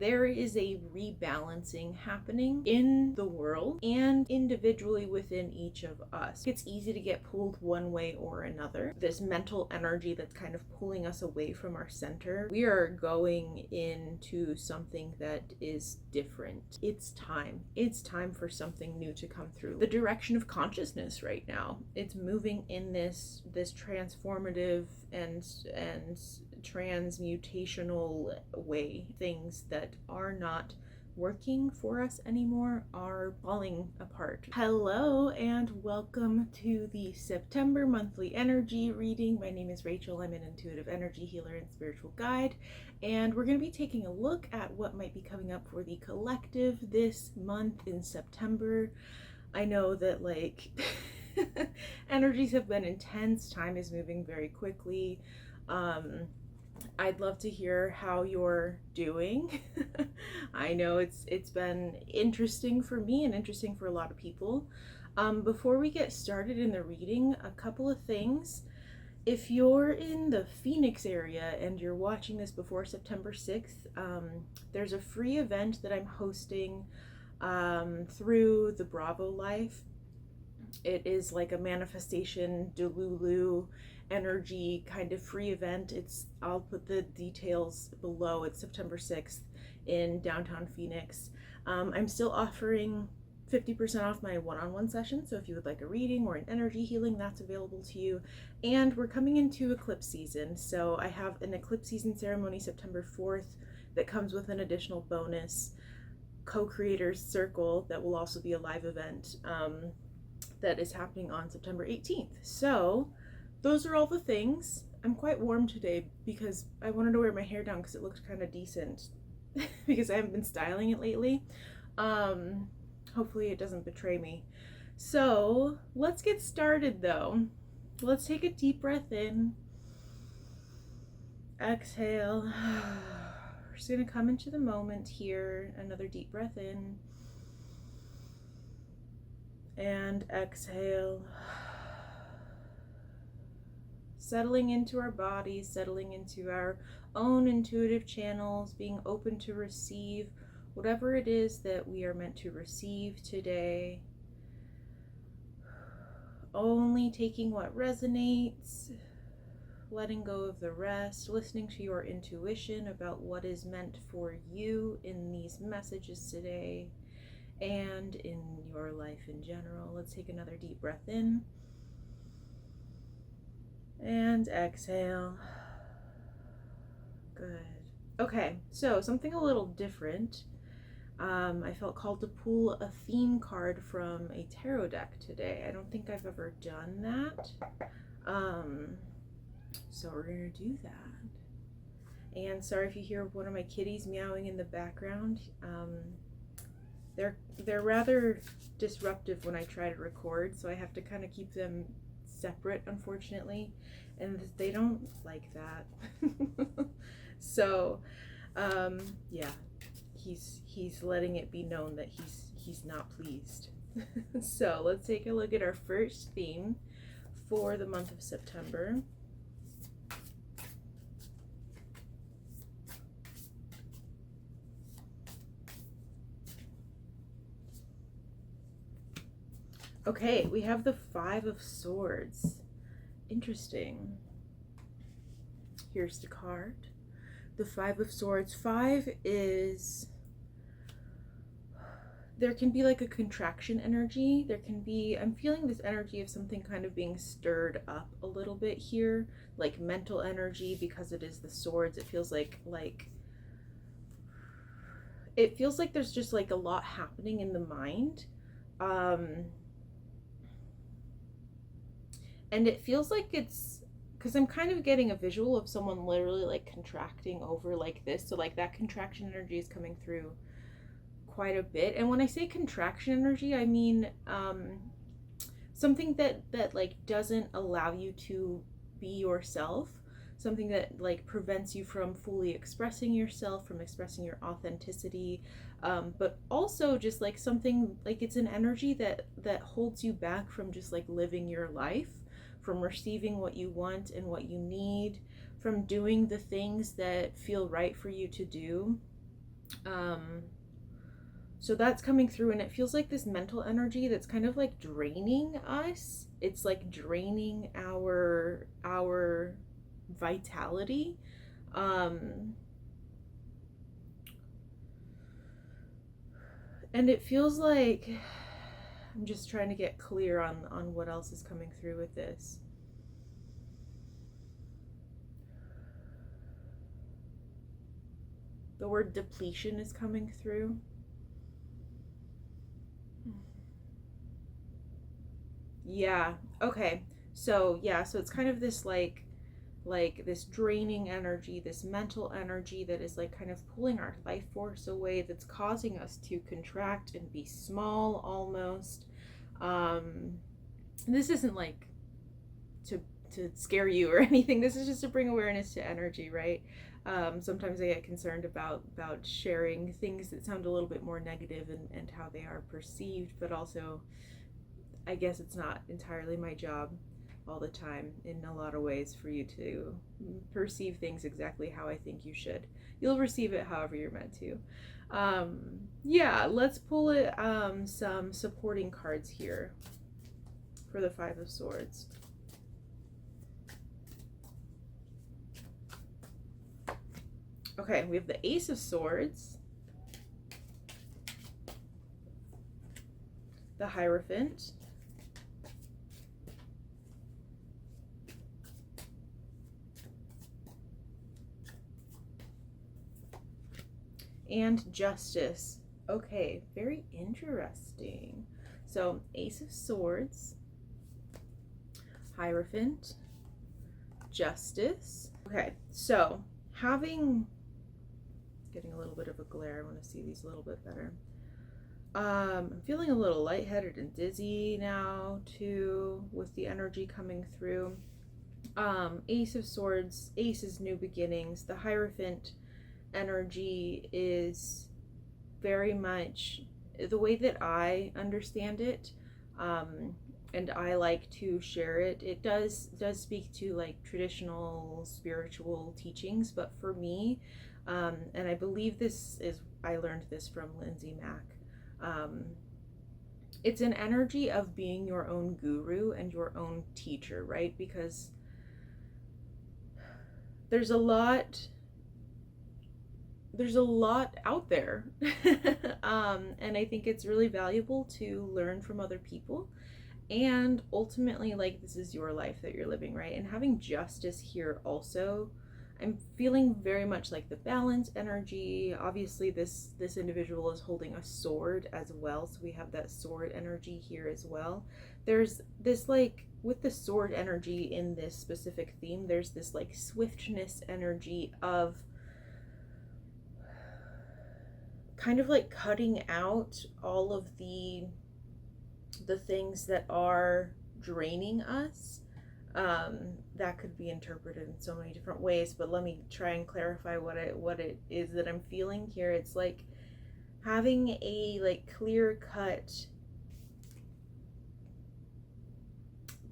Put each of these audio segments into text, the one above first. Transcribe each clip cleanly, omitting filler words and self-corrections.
There is a rebalancing happening in the world and individually within each of us. It's easy to get pulled one way or another. This mental energy that's kind of pulling us away from our center. We are going into something that is different. It's time. It's time for something new to come through. The direction of consciousness right now. It's moving in this transformative and transmutational way. Things that are not working for us anymore are falling apart. Hello and welcome to the September monthly energy reading. My name is Rachel. I'm an intuitive energy healer and spiritual guide, and we're going to be taking a look at what might be coming up for the collective this month in September. I know that energies have been intense. Time is moving very quickly. I'd love to hear how you're doing. I know it's been interesting for me and interesting for a lot of people. Before we get started in the reading, a couple of things. If you're in the Phoenix area and you're watching this before September 6th, there's a free event that I'm hosting through the Bravo Life. It is like a manifestation Delulu energy kind of free event. I'll put the details below. It's September 6th in downtown Phoenix. I'm still offering 50% off my one-on-one session, so if you would like a reading or an energy healing, that's available to you. And we're coming into eclipse season, so I have an eclipse season ceremony September 4th that comes with an additional bonus co-creators circle that will also be a live event that is happening on September 18th. So those are all the things. I'm quite warm today because I wanted to wear my hair down because it looked kind of decent because I haven't been styling it lately. Hopefully it doesn't betray me. So let's get started though. Let's take a deep breath in. Exhale. We're just going to come into the moment here. Another deep breath in. And exhale. Settling into our bodies, settling into our own intuitive channels, being open to receive whatever it is that we are meant to receive today. Only taking what resonates, letting go of the rest, listening to your intuition about what is meant for you in these messages today and in your life in general. Let's take another deep breath in. And exhale. Good. Okay, so something a little different. I felt called to pull a theme card from a tarot deck today. I don't think I've ever done that. So we're gonna do that. And sorry if you hear one of my kitties meowing in the background. They're rather disruptive when I try to record, so I have to kind of keep them separate, unfortunately, and they don't like that. So yeah, he's letting it be known that he's not pleased. So let's take a look at our first theme for the month of September. Okay, we have the Five of Swords. Interesting. Here's the card. The Five of Swords. Five is, there can be like a contraction energy. There can be, I'm feeling this energy of something kind of being stirred up a little bit here, like mental energy, because it is the swords. It feels like there's just like a lot happening in the mind. And it feels like it's, because I'm kind of getting a visual of someone literally like contracting over like this. So like that contraction energy is coming through quite a bit. And when I say contraction energy, I mean something that like doesn't allow you to be yourself. Something that like prevents you from fully expressing yourself, from expressing your authenticity. But also just like something like it's an energy that holds you back from just like living your life, from receiving what you want and what you need, from doing the things that feel right for you to do. Um, so that's coming through, and it feels like this mental energy that's kind of like draining us. It's like draining our vitality. Um, and it feels like I'm just trying to get clear on what else is coming through with this. The word depletion is coming through. Yeah. Okay. So, yeah, so it's kind of this like this draining energy, this mental energy that is like kind of pulling our life force away, that's causing us to contract and be small almost. Um this isn't like to scare you or anything. This is just to bring awareness to energy, right? Sometimes I get concerned about sharing things that sound a little bit more negative, and how they are perceived, but also I guess it's not entirely my job all the time in a lot of ways for you to perceive things exactly how I think you should. You'll receive it however you're meant to. Yeah, let's pull it some supporting cards here for the Five of Swords. Okay, we have the Ace of Swords, the Hierophant, and Justice. Okay, very interesting. So, Ace of Swords, Hierophant, Justice. Okay, so getting a little bit of a glare. I want to see these a little bit better. I'm feeling a little lightheaded and dizzy now too, with the energy coming through. Ace of Swords, Ace is new beginnings. The Hierophant energy is very much the way that I understand it, and I like to share it. It does speak to like traditional spiritual teachings, but for me, and I believe I learned this from Lindsay Mack. It's an energy of being your own guru and your own teacher, right? Because there's a lot out there. And I think it's really valuable to learn from other people, and ultimately, like, this is your life that you're living, right? And having Justice here also, I'm feeling very much like the balance energy. Obviously this individual is holding a sword as well, so we have that sword energy here as well. There's this, like, with the sword energy in this specific theme, there's this like swiftness energy of kind of like cutting out all of the things that are draining us. That could be interpreted in so many different ways, but let me try and clarify what it is that I'm feeling here. It's like having a like clear cut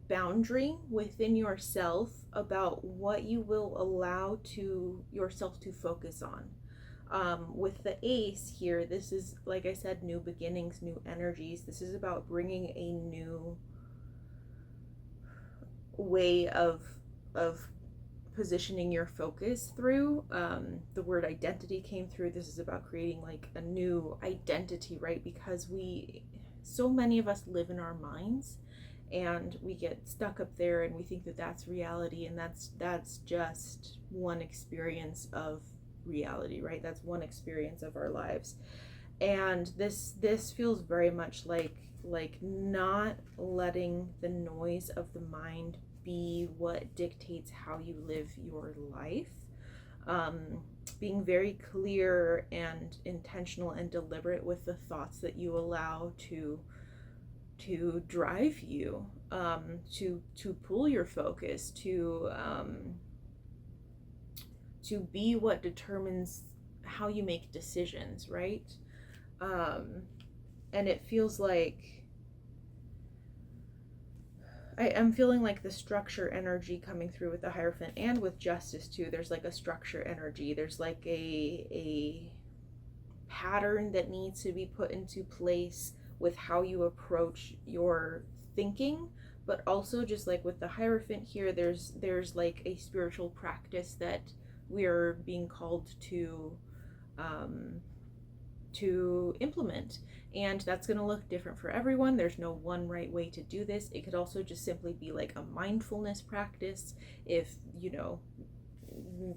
boundary within yourself about what you will allow to yourself to focus on. With the Ace here, this is, like I said, new beginnings, new energies. This is about bringing a new way of positioning your focus through. The word identity came through. This is about creating like a new identity, right? Because so many of us live in our minds, and we get stuck up there, and we think that that's reality, and that's just one experience of reality, right? That's one experience of our lives. And this feels very much like not letting the noise of the mind be what dictates how you live your life. Being very clear and intentional and deliberate with the thoughts that you allow to drive you, to pull your focus, to be what determines how you make decisions, right? And it feels like I'm feeling like the structure energy coming through with the Hierophant and with Justice too. There's like a structure energy. There's like a pattern that needs to be put into place with how you approach your thinking, but also just like with the Hierophant here, there's like a spiritual practice that we're being called um, to implement. And that's going to look different for everyone. There's no one right way to do this. It could also just simply be like a mindfulness practice. If, you know,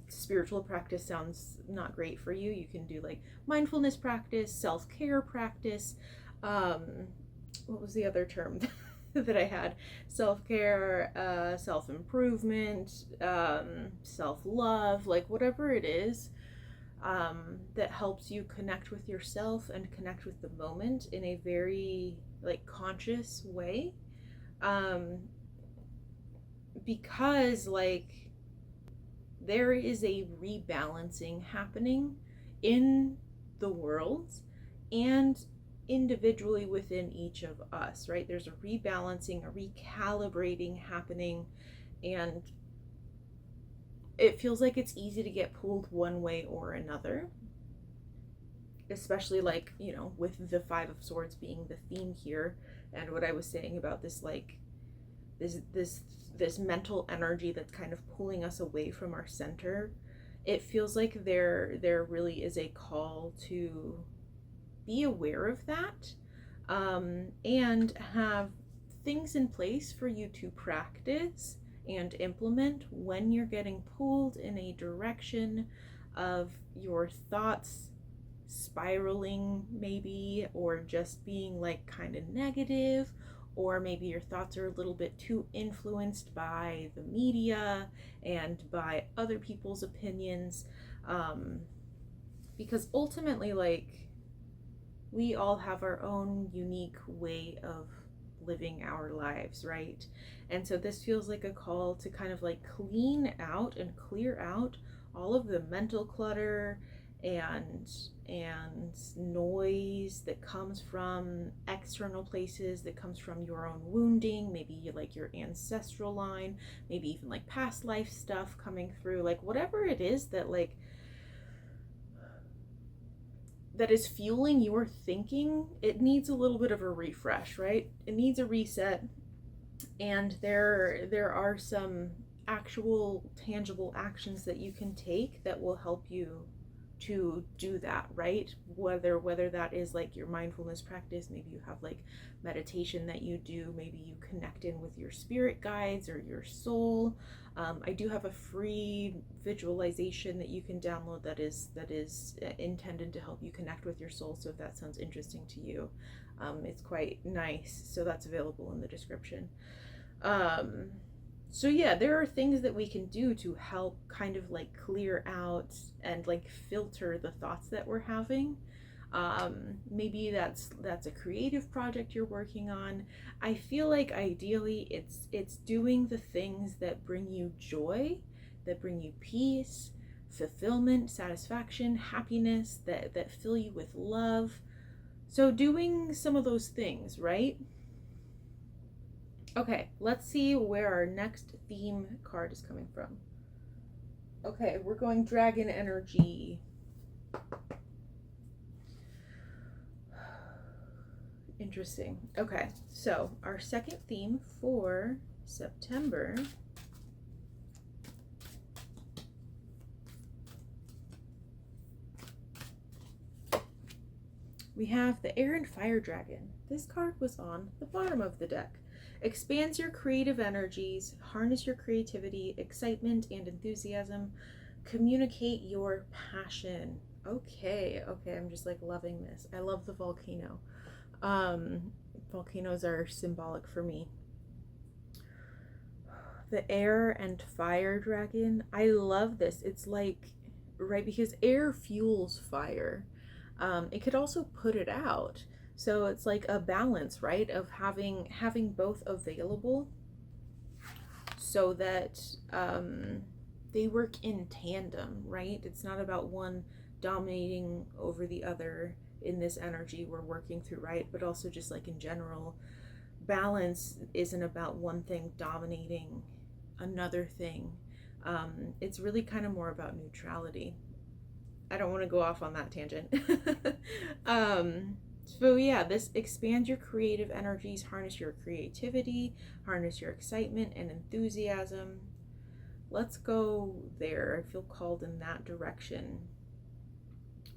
spiritual practice sounds not great for you, you can do like mindfulness practice, self-care practice. What was the other term that I had? Self-care, self-improvement, self-love, like whatever it is that helps you connect with yourself and connect with the moment in a very like conscious way. Because like there is a rebalancing happening in the world and individually within each of us, right? There's a rebalancing, a recalibrating happening, and it feels like it's easy to get pulled one way or another, especially like, you know, with the Five of Swords being the theme here, and what I was saying about this like this mental energy that's kind of pulling us away from our center. It feels like there really is a call to be aware of that, and have things in place for you to practice and implement when you're getting pulled in a direction of your thoughts spiraling maybe, or just being like kind of negative, or maybe your thoughts are a little bit too influenced by the media and by other people's opinions, because ultimately like we all have our own unique way of living our lives, right? And so this feels like a call to kind of like clean out and clear out all of the mental clutter and noise that comes from external places, that comes from your own wounding, maybe like your ancestral line, maybe even like past life stuff coming through, like whatever it is that like that is fueling your thinking. It needs a little bit of a refresh, right? It needs a reset. And there are some actual tangible actions that you can take that will help you to do that, right? Whether that is like your mindfulness practice, maybe you have like meditation that you do, maybe you connect in with your spirit guides or your soul. I do have a free visualization that you can download that is intended to help you connect with your soul. So if that sounds interesting to you, it's quite nice. So that's available in the description. So yeah, there are things that we can do to help kind of like clear out and like filter the thoughts that we're having. Maybe that's a creative project you're working on. I feel like ideally it's doing the things that bring you joy, that bring you peace, fulfillment, satisfaction, happiness, that fill you with love. So doing some of those things, right? Okay, let's see where our next theme card is coming from. Okay, we're going dragon energy. Interesting. Okay, so our second theme for September we have the Air and Fire Dragon. This card was on the bottom of the deck. Expands your creative energies, harness your creativity, excitement, and enthusiasm. Communicate your passion. Okay, I'm just like loving this. I love the volcano. Volcanoes are symbolic for me. The Air and Fire Dragon. I love this. It's like, right, because air fuels fire. It could also put it out. So it's like a balance, right, of having both available so that they work in tandem, right? It's not about one dominating over the other in this energy we're working through, right? But also just like in general, balance isn't about one thing dominating another thing. It's really kind of more about neutrality. I don't want to go off on that tangent. So yeah, this expand your creative energies, harness your creativity, harness your excitement and enthusiasm. Let's go there. I feel called in that direction.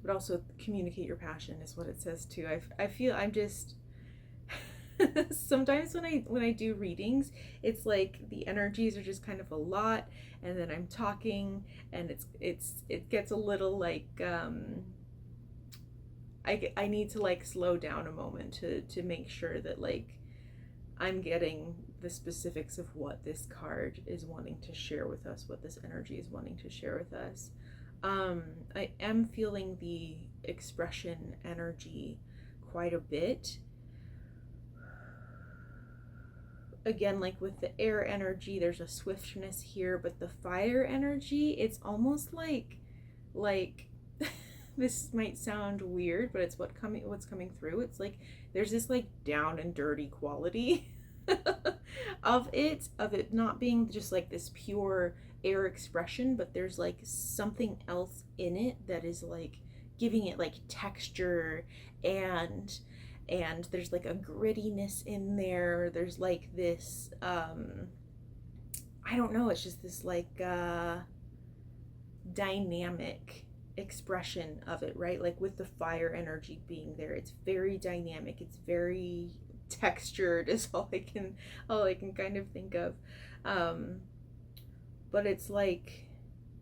But also communicate your passion is what it says too. I feel I'm just sometimes when I do readings, it's like the energies are just kind of a lot, and then I'm talking, and it gets a little like I need to like slow down a moment to make sure that like I'm getting the specifics of what this card is wanting to share with us, what this energy is wanting to share with us. I am feeling the expression energy quite a bit. Again, like with the air energy, there's a swiftness here, but the fire energy, it's almost like this might sound weird, but it's what's coming through. It's like there's this like down and dirty quality of it not being just like this pure air expression, but there's like something else in it that is like giving it like texture, and there's like a grittiness in there. There's like this I don't know, it's just this like dynamic expression of it, right? Like with the fire energy being there, it's very dynamic, it's very textured is all I can kind of think of. But it's like,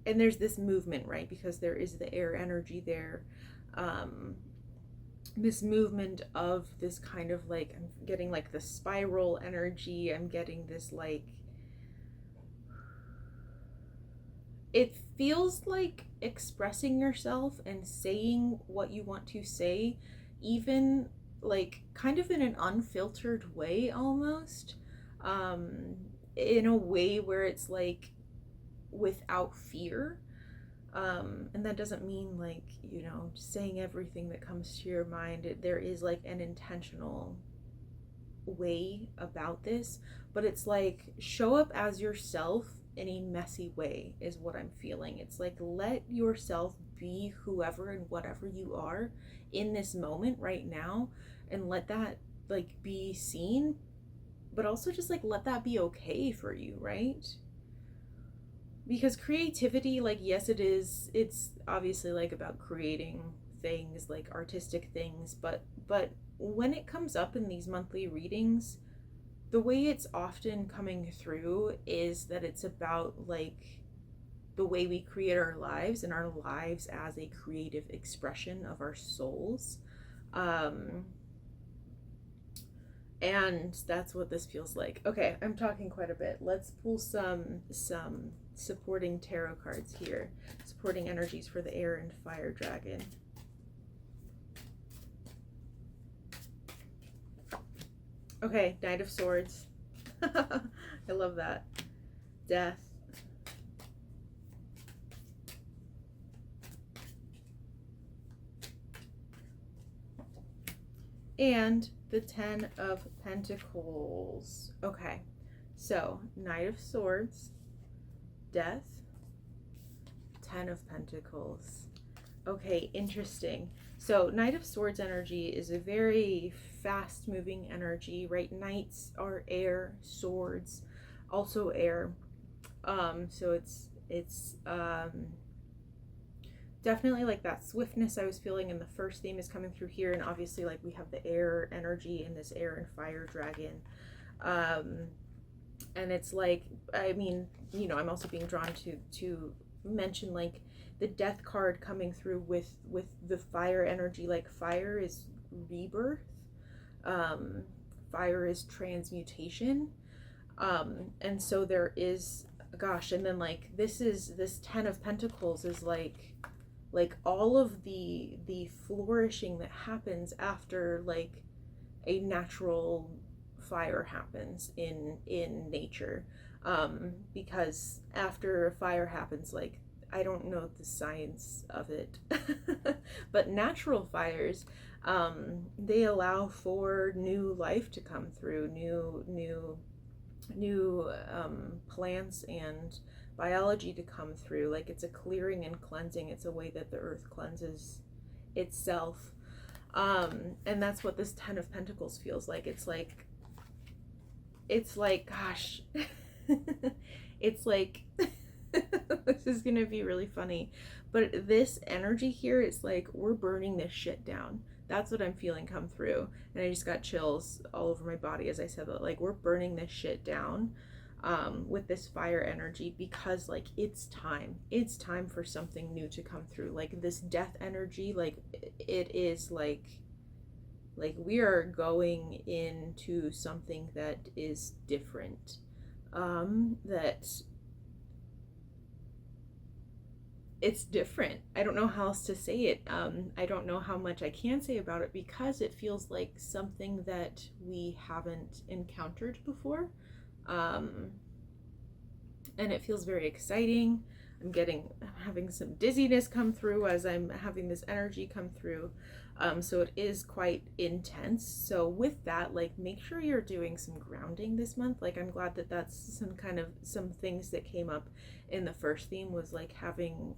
and there's this movement, right? Because there is the air energy there. This movement of this kind of like, I'm getting like the spiral energy. I'm getting this like, it feels like expressing yourself and saying what you want to say, even like kind of in an unfiltered way almost, in a way where it's like without fear. And that doesn't mean like, you know, saying everything that comes to your mind. There is like an intentional way about this, but it's like show up as yourself in a messy way is what I'm feeling. It's like let yourself be whoever and whatever you are in this moment right now, and let that like be seen, but also just like let that be okay for you, right? Because creativity, like, yes, it's obviously like about creating things, like artistic things, but when it comes up in these monthly readings, the way it's often coming through is that it's about like the way we create our lives, and our lives as a creative expression of our souls. And that's what this feels like. Okay, I'm talking quite a bit. Let's pull some supporting tarot cards here, supporting energies for the air and fire dragon. Okay, Knight of Swords. I love that. Death. And the Ten of Pentacles. Okay, so Knight of Swords, Death, Ten of Pentacles. Okay, interesting. So Knight of Swords energy is a very fast moving energy, right? Knights are air, swords also air. So it's definitely like that swiftness I was feeling in the first theme is coming through here, and obviously like we have the air energy in this air and fire dragon. And it's like, I mean, you know, I'm also being drawn to mention like the death card coming through with the fire energy. Like fire is rebirth, fire is transmutation, and so there is, gosh, and then like this Ten of Pentacles is like all of the flourishing that happens after like a natural fire happens in nature, because after a fire happens, like, I don't know the science of it, but natural fires, they allow for new life to come through, new plants and biology to come through. Like it's a clearing and cleansing. It's a way that the earth cleanses itself. And that's what this Ten of Pentacles feels like. It's like, gosh, it's like, this is gonna be really funny, but this energy here is like, we're burning this shit down. That's what I'm feeling come through. And I just got chills all over my body as I said that. Like, we're burning this shit down with this fire energy, because like it's time for something new to come through. Like this death energy, like it is like we are going into something that is different, that it's different. I don't know how else to say it. I don't know how much I can say about it, because it feels like something that we haven't encountered before. And it feels very exciting. I'm having some dizziness come through as I'm having this energy come through. So it is quite intense. So with that, like, make sure you're doing some grounding this month. Like, I'm glad that that's some things that came up in the first theme, was like having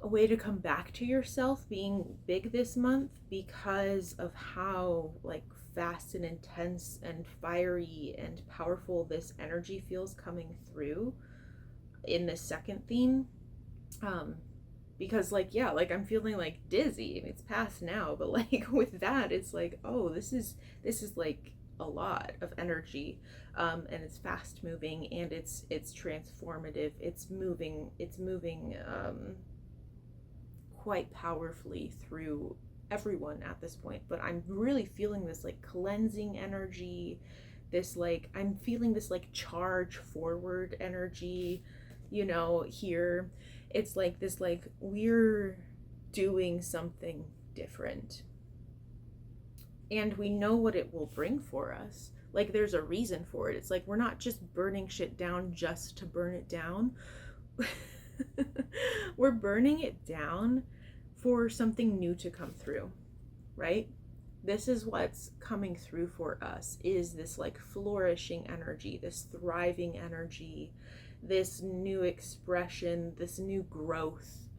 a way to come back to yourself being big this month, because of how like fast and intense and fiery and powerful this energy feels coming through in the second theme. Because like, yeah, like I'm feeling like dizzy, and it's past now, but like with that, it's like, oh, this is like a lot of energy, and it's fast moving, and it's transformative. It's moving quite powerfully through everyone at this point. But I'm really feeling this like cleansing energy, this like, I'm feeling this like charge forward energy, you know, here. It's like this, like, we're doing something different, and we know what it will bring for us. Like, there's a reason for it. It's like, we're not just burning shit down just to burn it down. We're burning it down for something new to come through, right? This is what's coming through for us, is this like flourishing energy, this thriving energy, this new expression, this new growth,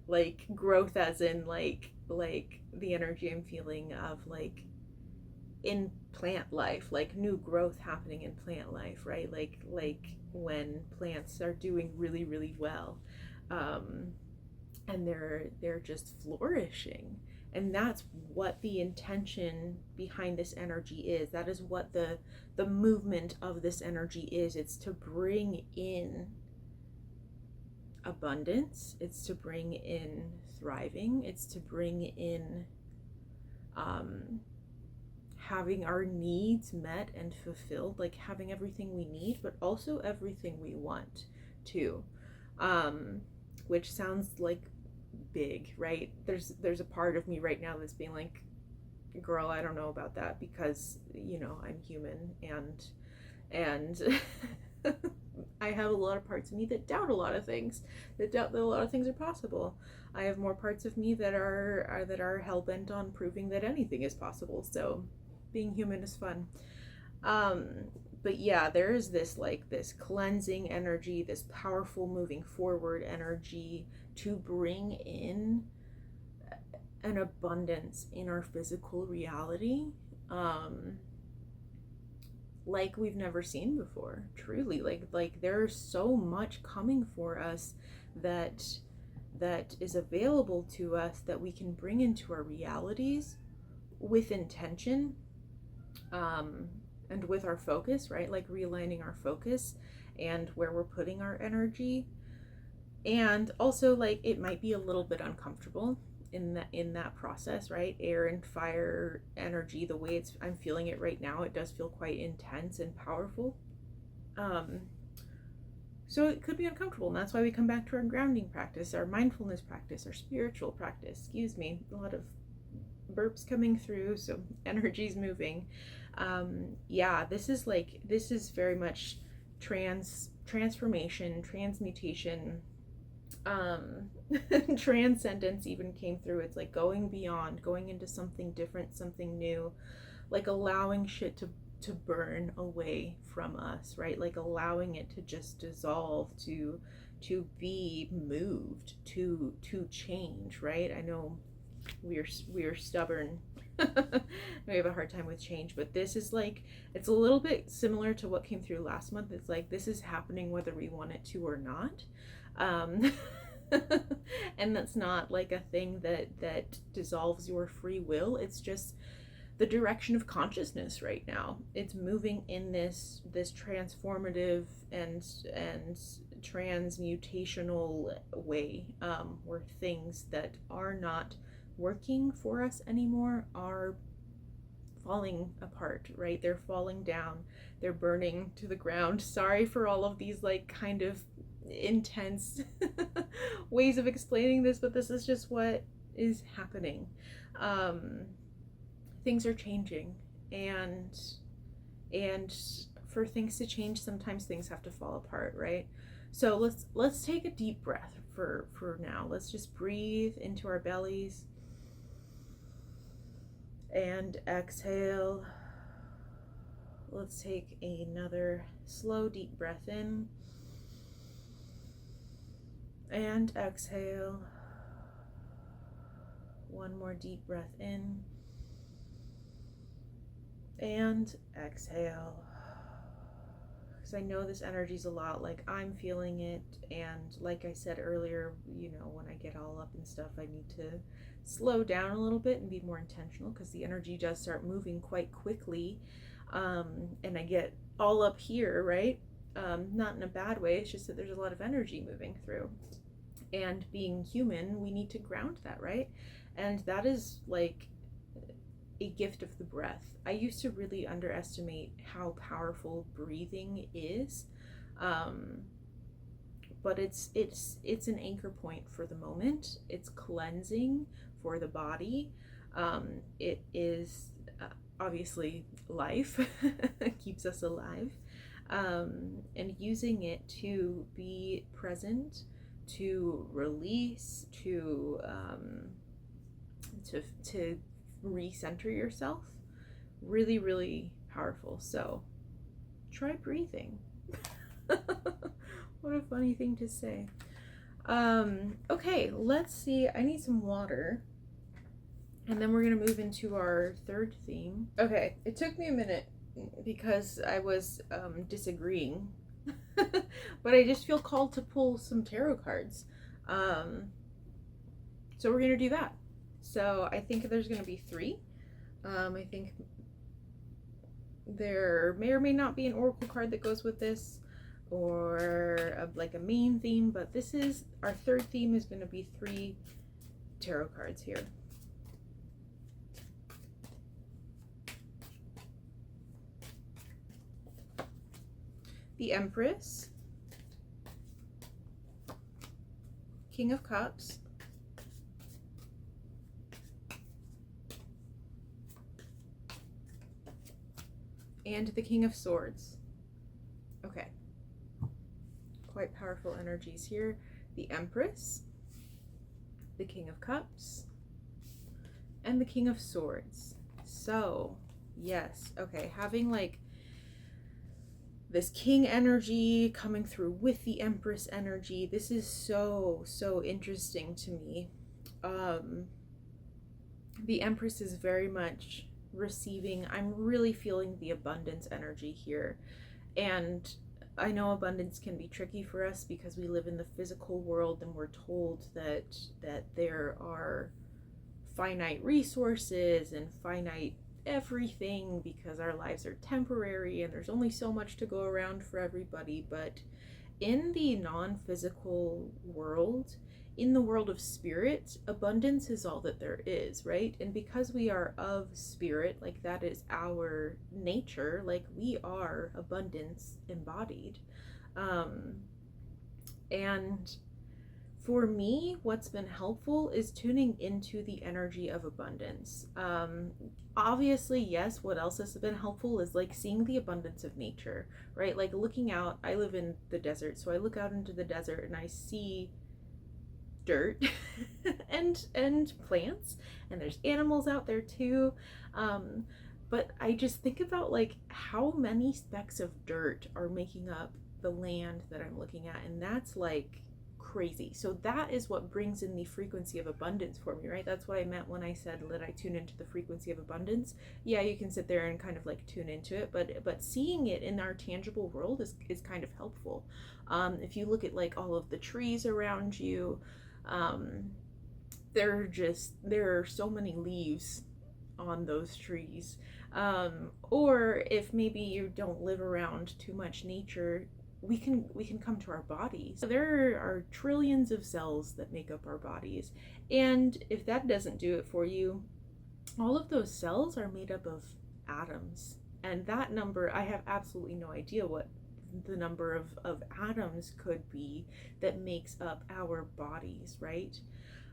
like growth as in like the energy I'm feeling of like in plant life, like new growth happening in plant life, right? Like when plants are doing really, really well, and they're just flourishing. And that's what the intention behind this energy is. That is what the movement of this energy is. It's to bring in abundance. It's to bring in thriving. It's to bring in having our needs met and fulfilled, like having everything we need, but also everything we want too, which sounds like big, right? There's a part of me right now that's being like, girl, I don't know about that, because you know, I'm human, and I have a lot of parts of me that doubt a lot of things, that doubt that a lot of things are possible. I have more parts of me that are hell-bent on proving that anything is possible. So being human is fun. But yeah, there is this like this cleansing energy, this powerful moving forward energy to bring in an abundance in our physical reality, like we've never seen before. Truly, like there's so much coming for us that is available to us, that we can bring into our realities with intention, and with our focus, right? Like realigning our focus and where we're putting our energy. And also, like, it might be a little bit uncomfortable in that process, right? Air and fire energy, the way I'm feeling it right now, it does feel quite intense and powerful. So it could be uncomfortable, and that's why we come back to our grounding practice, our mindfulness practice, our spiritual practice. Excuse me, a lot of burps coming through, so energy's moving. Yeah, this is very much transformation, transmutation, transcendence even came through. It's like going beyond, going into something different, something new, like allowing shit burn away from us, right? Like allowing it to just dissolve, to be moved, to change, right? I know we're stubborn. We have a hard time with change, but this is like, it's a little bit similar to what came through last month. It's like this is happening whether we want it to or not. And that's not like a thing that dissolves your free will. It's just the direction of consciousness right now. It's moving in this transformative and transmutational way, where things that are not working for us anymore are falling apart, right? They're falling down, they're burning to the ground. Sorry for all of these like kind of intense ways of explaining this, but this is just what is happening. Things are changing, and for things to change, sometimes things have to fall apart, right? So let's take a deep breath for now. Let's just breathe into our bellies and exhale. Let's take another slow deep breath in and exhale. One more deep breath in and exhale. Because I know this energy's a lot, like I'm feeling it, and like I said earlier, you know, when I get all up and stuff, I need to slow down a little bit and be more intentional, because the energy does start moving quite quickly, and I get all up here, right? Not in a bad way, it's just that there's a lot of energy moving through, and being human, we need to ground that, right? And that is like a gift of the breath. I used to really underestimate how powerful breathing is, but it's an anchor point for the moment. It's cleansing for the body. It is obviously life. It keeps us alive, and using it to be present, to release, to recenter yourself. Really, really powerful. So try breathing. What a funny thing to say. Okay, let's see. I need some water, and then we're gonna move into our third theme. Okay, it took me a minute because I was disagreeing, but I just feel called to pull some tarot cards. So we're gonna do that. So I think there's going to be 3. I think there may or may not be an oracle card that goes with this, or like a main theme, but this is our third theme, is going to be 3 tarot cards here. The Empress, King of Cups, and the King of Swords. Okay. Quite powerful energies here. The Empress, the King of Cups, and the King of Swords. So, yes. Okay, having like this King energy coming through with the Empress energy. This is so interesting to me. The Empress is very much receiving. I'm really feeling the abundance energy here, and I know abundance can be tricky for us because we live in the physical world, and we're told that there are finite resources and finite everything because our lives are temporary and there's only so much to go around for everybody. But in the non-physical world, in the world of spirit, abundance is all that there is, right? And because we are of spirit, like that is our nature, like we are abundance embodied. And for me, what's been helpful is tuning into the energy of abundance. Obviously, yes, what else has been helpful is like seeing the abundance of nature, right? Like looking out, I live in the desert, so I look out into the desert and I see dirt and plants, and there's animals out there too, But I just think about like how many specks of dirt are making up the land that I'm looking at, and that's like crazy. So that is what brings in the frequency of abundance for me, right? That's what I meant when I said that I tune into the frequency of abundance. Yeah, you can sit there and kind of like tune into it, but seeing it in our tangible world is kind of helpful. If you look at like all of the trees around you, um, there are so many leaves on those trees. Or if maybe you don't live around too much nature, we can come to our bodies. So there are trillions of cells that make up our bodies, and if that doesn't do it for you, all of those cells are made up of atoms, and that number, I have absolutely no idea what the number of atoms could be that makes up our bodies, right?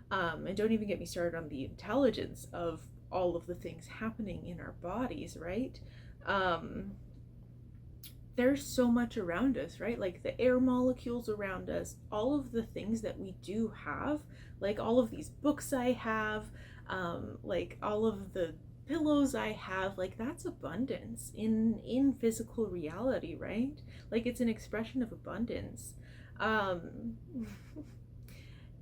And don't even get me started on the intelligence of all of the things happening in our bodies, right? Um, there's so much around us, right? Like the air molecules around us, all of the things that we do have, like all of these books I have, like all of the pillows I have, like that's abundance in physical reality, right? Like it's an expression of abundance. Um,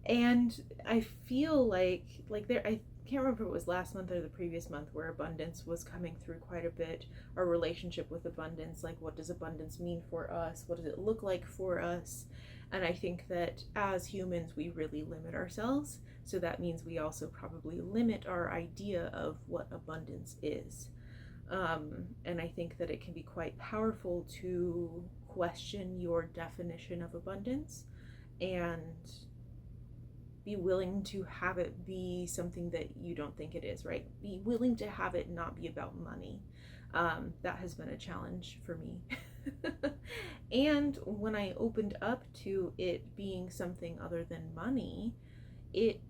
and I feel like there, I can't remember if it was last month or the previous month where abundance was coming through quite a bit. Our relationship with abundance, like what does abundance mean for us, what does it look like for us? And I think that as humans we really limit ourselves, so that means we also probably limit our idea of what abundance is. And I think that it can be quite powerful to question your definition of abundance and be willing to have it be something that you don't think it is, right? Be willing to have it not be about money. That has been a challenge for me. And when I opened up to it being something other than money, it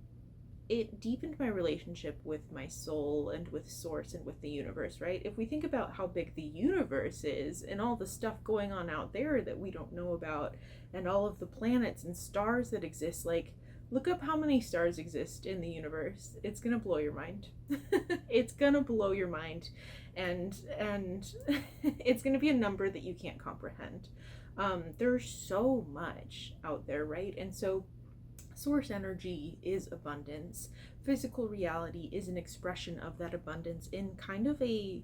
it deepened my relationship with my soul and with source and with the universe, right? If we think about how big the universe is and all the stuff going on out there that we don't know about, and all of the planets and stars that exist, like look up how many stars exist in the universe. It's gonna blow your mind. It's gonna blow your mind, and it's gonna be a number that you can't comprehend. There's so much out there, right? And so source energy is abundance. Physical reality is an expression of that abundance in kind of a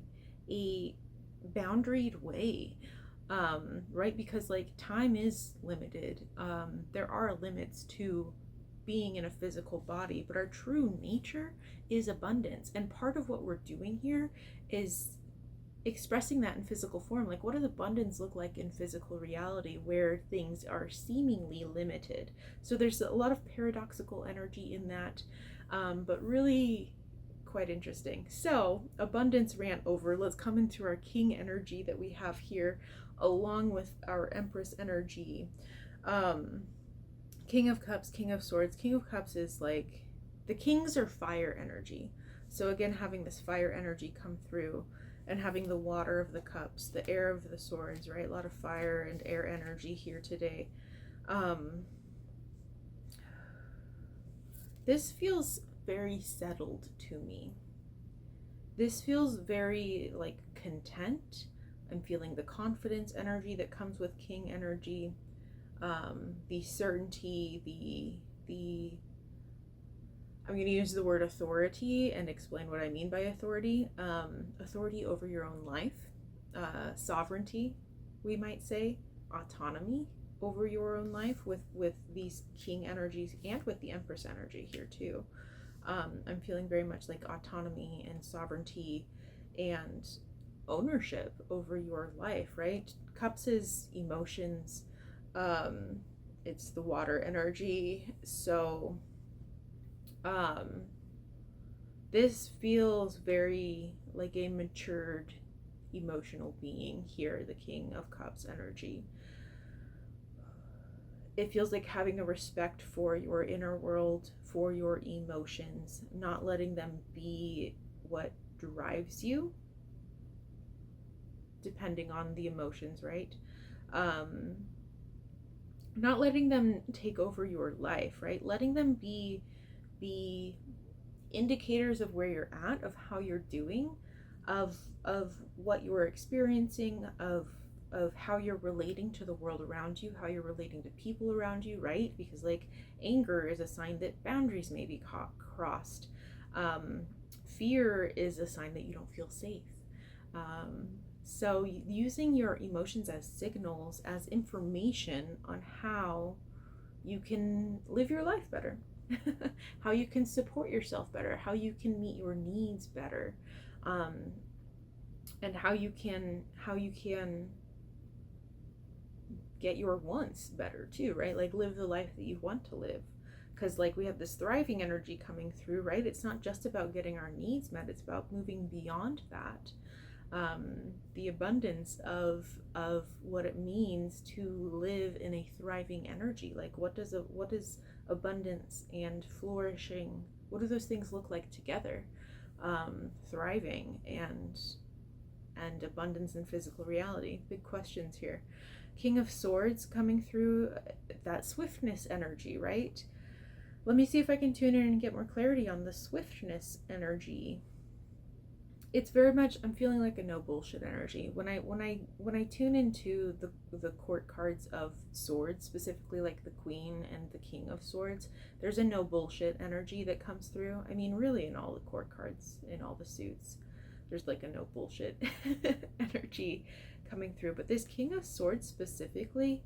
boundaried way, right? Because like time is limited. There are limits to being in a physical body, but our true nature is abundance. And part of what we're doing here is expressing that in physical form. Like, what does abundance look like in physical reality where things are seemingly limited? So there's a lot of paradoxical energy in that, but really quite interesting. So abundance ran over. Let's come into our king energy that we have here along with our empress energy. King of cups, king of swords. King of cups is like, the kings are fire energy. So again, having this fire energy come through, and having the water of the cups, the air of the swords, right? A lot of fire and air energy here today. This feels very settled to me. This feels very like content. I'm feeling the confidence energy that comes with king energy, the certainty, the I'm going to use the word authority and explain what I mean by authority. Authority over your own life, sovereignty, we might say, autonomy over your own life with these king energies and with the empress energy here too. I'm feeling very much like autonomy and sovereignty and ownership over your life, right? Cups is emotions. It's the water energy. So this feels very like a matured emotional being here, the King of Cups energy. It feels like having a respect for your inner world, for your emotions, not letting them be what drives you, depending on the emotions, right? Not letting them take over your life, right? Letting them be indicators of where you're at, of how you're doing, of what you're experiencing, of how you're relating to the world around you, how you're relating to people around you, right? Because like anger is a sign that boundaries may be crossed. Fear is a sign that you don't feel safe. So using your emotions as signals, as information on how you can live your life better, how you can support yourself better, how you can meet your needs better, and how you can get your wants better too, right? Like live the life that you want to live. Because like we have this thriving energy coming through, right? It's not just about getting our needs met, it's about moving beyond that. The abundance of what it means to live in a thriving energy. Like what does abundance and flourishing, what do those things look like together? Thriving and abundance in physical reality. Big questions here. King of Swords coming through, that swiftness energy, right? Let me see if I can tune in and get more clarity on the swiftness energy. It's very much, I'm feeling like a no bullshit energy. When I tune into the court cards of swords, specifically like the Queen and the King of Swords, there's a no bullshit energy that comes through. I mean, really in all the court cards, in all the suits, there's like a no bullshit energy coming through. But this King of Swords specifically,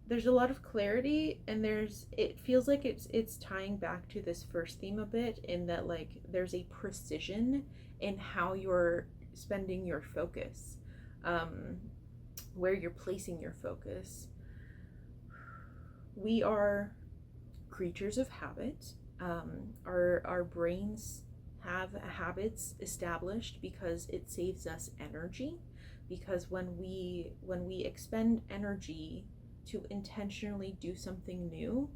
there's a lot of clarity, and it feels like it's tying back to this first theme a bit, in that like there's a precision in how you're spending your focus, where you're placing your focus. We are creatures of habit. Our brains have habits established because it saves us energy, because when we expend energy to intentionally do something new,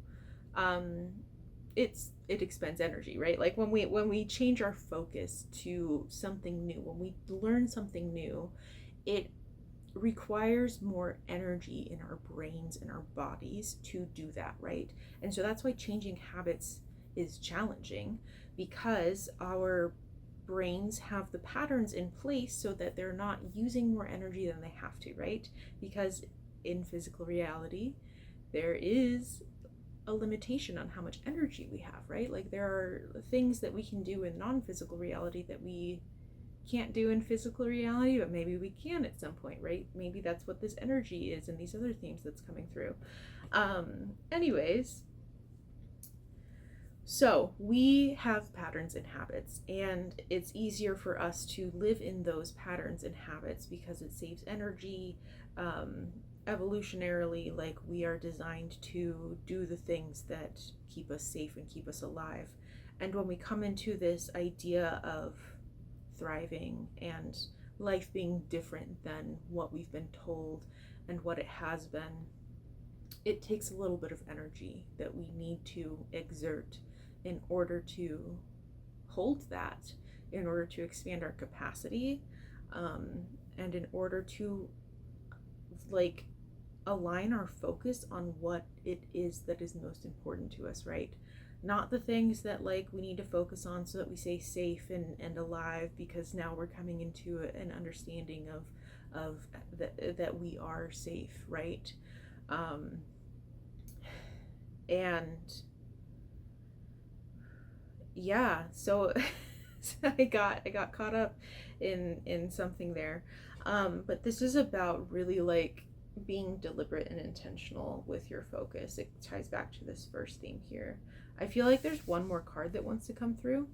it expends energy, right? Like when we change our focus to something new, when we learn something new, it requires more energy in our brains and our bodies to do that, right? And so that's why changing habits is challenging, because our brains have the patterns in place so that they're not using more energy than they have to, right? Because in physical reality, there is a limitation on how much energy we have, right? Like there are things that we can do in non-physical reality that we can't do in physical reality, but maybe we can at some point, right? Maybe that's what this energy is and these other themes that's coming through. Anyways, so we have patterns and habits, and it's easier for us to live in those patterns and habits because it saves energy. Evolutionarily, like we are designed to do the things that keep us safe and keep us alive. And when we come into this idea of thriving and life being different than what we've been told and what it has been, it takes a little bit of energy that we need to exert in order to hold that, in order to expand our capacity, and in order to like align our focus on what it is that is most important to us, right? Not the things that like we need to focus on so that we stay safe and alive, because now we're coming into an understanding of that we are safe, right? And yeah, so I got caught up in something there, but this is about really like being deliberate and intentional with your focus. It ties back to this first theme here. I feel like there's one more card that wants to come through,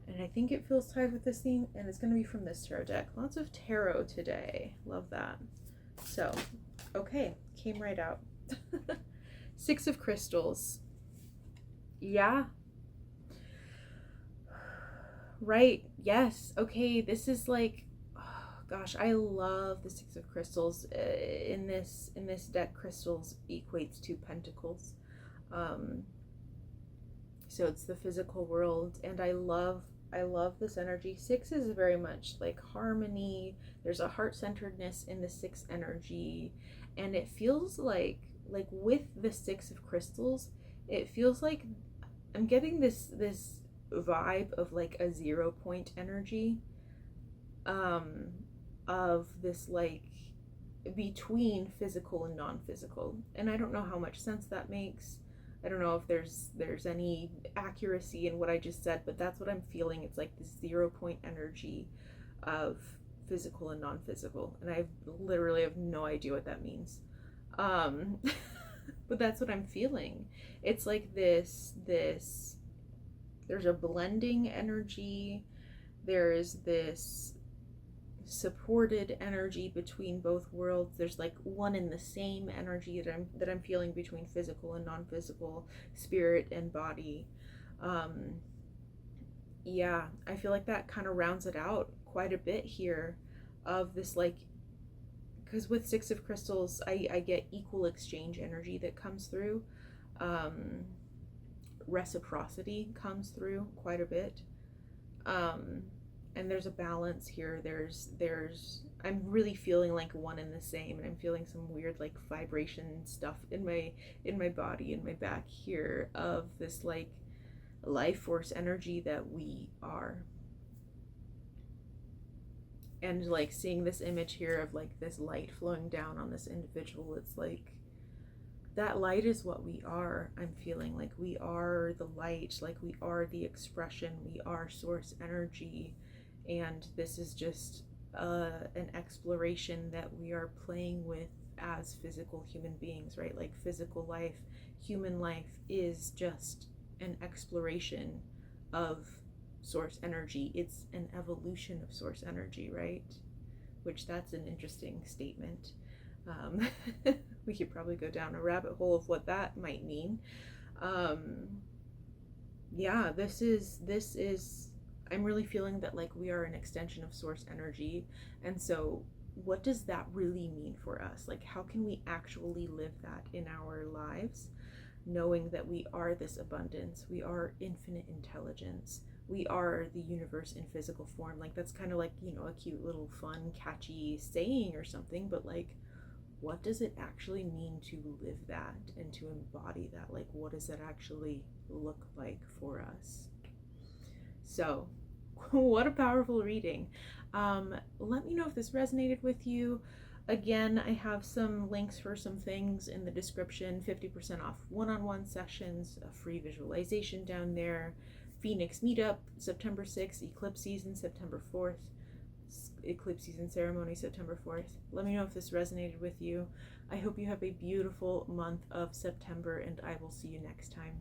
and I think it feels tied with this theme, and it's going to be from this tarot deck. Lots of tarot today. Love that. So, okay, came right out. Six of Crystals. Yeah. Right. Yes. Okay, this is like, gosh, I love the Six of Crystals. In this deck, crystals equates to pentacles. So it's the physical world, and I love this energy. Six is very much like harmony. There's a heart-centeredness in the six energy, and it feels like with the Six of Crystals, it feels like I'm getting this vibe of like a 0 point energy, um, of this like between physical and non-physical. And I don't know how much sense that makes. I don't know if there's any accuracy in what I just said, but that's what I'm feeling. It's like this 0 point energy of physical and non-physical, and I literally have no idea what that means. Um, but that's what I'm feeling. It's like this. There's a blending energy. There is this supported energy between both worlds. There's like one and the same energy that I'm feeling between physical and non-physical, spirit and body. Um, yeah, I feel like that kind of rounds it out quite a bit here, of this like, because with Six of Crystals, I get equal exchange energy that comes through. Um, Reciprocity comes through quite a bit. Um, and there's a balance here. I'm really feeling like one and the same, and I'm feeling some weird like vibration stuff in my body, in my back here, of this like life force energy that we are. And like seeing this image here of like this light flowing down on this individual, it's like that light is what we are. I'm feeling like we are the light, like we are the expression, we are source energy. And this is just an exploration that we are playing with as physical human beings, right? Like physical life, human life is just an exploration of source energy. It's an evolution of source energy, right? Which, that's an interesting statement. Um, we could probably go down a rabbit hole of what that might mean. Um, yeah, this is I'm really feeling that like we are an extension of source energy. And so what does that really mean for us? Like, how can we actually live that in our lives, knowing that we are this abundance, we are infinite intelligence, we are the universe in physical form? Like, that's kind of like, you know, a cute little fun catchy saying or something, but like, what does it actually mean to live that and to embody that? Like, what does that actually look like for us? So, what a powerful reading. Let me know if this resonated with you. Again, I have some links for some things in the description. 50% off one-on-one sessions, a free visualization down there, Phoenix meetup September 6th, eclipse season September 4th, eclipse season ceremony September 4th. Let me know if this resonated with you. I hope you have a beautiful month of September, and I will see you next time.